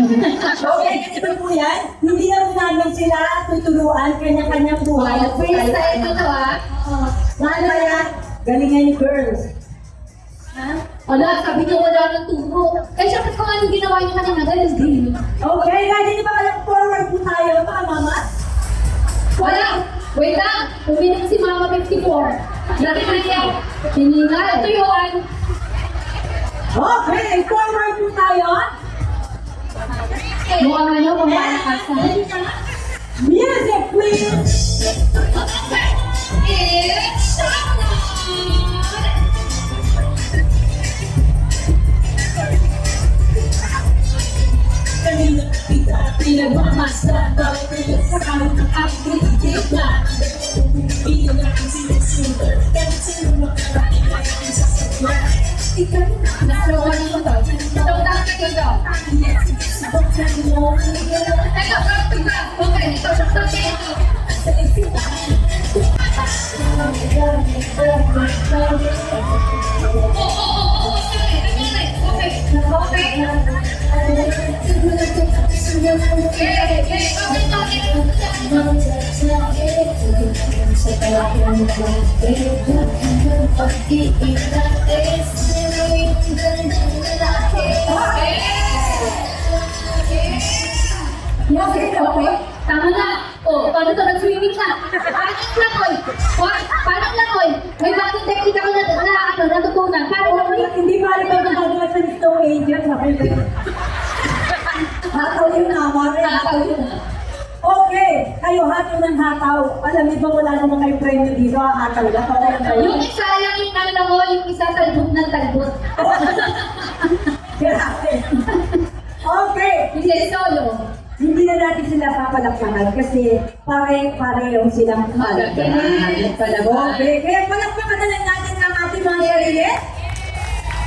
Okay, ito po yan. Hindi lang namin sila tuturuan kanya-kanyang buhay. Freestyle ko to Lalo yan, galingan ni girls. Wala, sabi niyo wala ng turo. Eh, syempre kung anong ginawa niyo kanina, ganun din. Okay, ready na ba kayo? Forward po tayo, mga mama? Wala! Wait lang! Uminom si Mama 54. Nakikita. Hiningal. Ito yun. Okay, forward po tayo. Mukhang ano, kung paano kasa. Music, please! It's Kanina kita pinagmamasa bawat kayo sa kamot ng aking itigla. Iyon natin sinusunod kahit sino makarating ay aking sasakyan. Ikaw Nasawa niyo to. Ito, dapat ko to. sabot na mo. Teka, bro, okay, ito, ito. Sa isip Okay. Tama na. Paano to? Nag-swimming na. Paano langoy? Paano langoy? May bagong technique ako na natutunan. Paano langoy? hindi pa rin ba nagagawa sa Stone Angels? Hataw yung nama rin. Okay, kayo hataw ng hataw. Alam niyo ba wala naman kayo premyo dito, hataw lang. Wala lang kayo. Yung isa lang yung nalangoy, yung isa talbot ng talbot. Grabe. Okay, Hindi solo. hindi na natin sila papalakpakan kasi pare-pareho silang palakpakan. Okay, kaya palakpakan na lang natin ang ating mga sarili.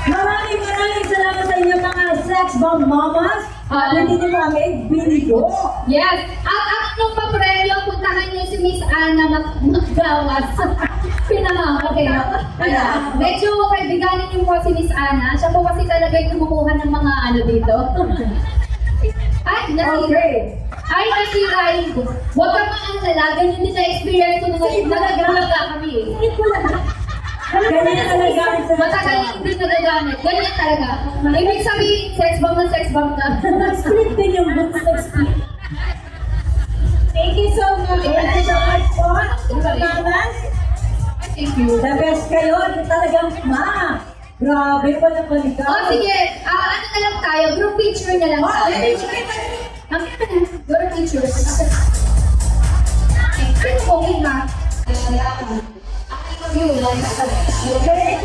Maraming salamat sa inyo mga sex bomb mamas. Hindi niyo kami binigo. Yes. At nung papremyo, puntahan niyo si Miss Ana Maggawas. Okay. Medyo kaibiganin niyo po si Miss Ana. Siya po kasi talaga yung kumukuha ng mga ano dito. Okay. Nasira yun ko. Huwag ka maangala. Ganyan din na-experience ko nung nagagalaga kami. Ganyan talaga ang sa Matagal yung hindi nagagamit. Ganyan talaga. Ibig sabihin, sex bomb na. Split din yung book sa split. Thank you so much. Thank you so much po. Mamas. Thank you. The best kayo. Ito talagang grabe pala ikaw. Sige. Ano na lang tayo? Group picture na lang tayo. Group picture. Okay, ha? You, like, Okay.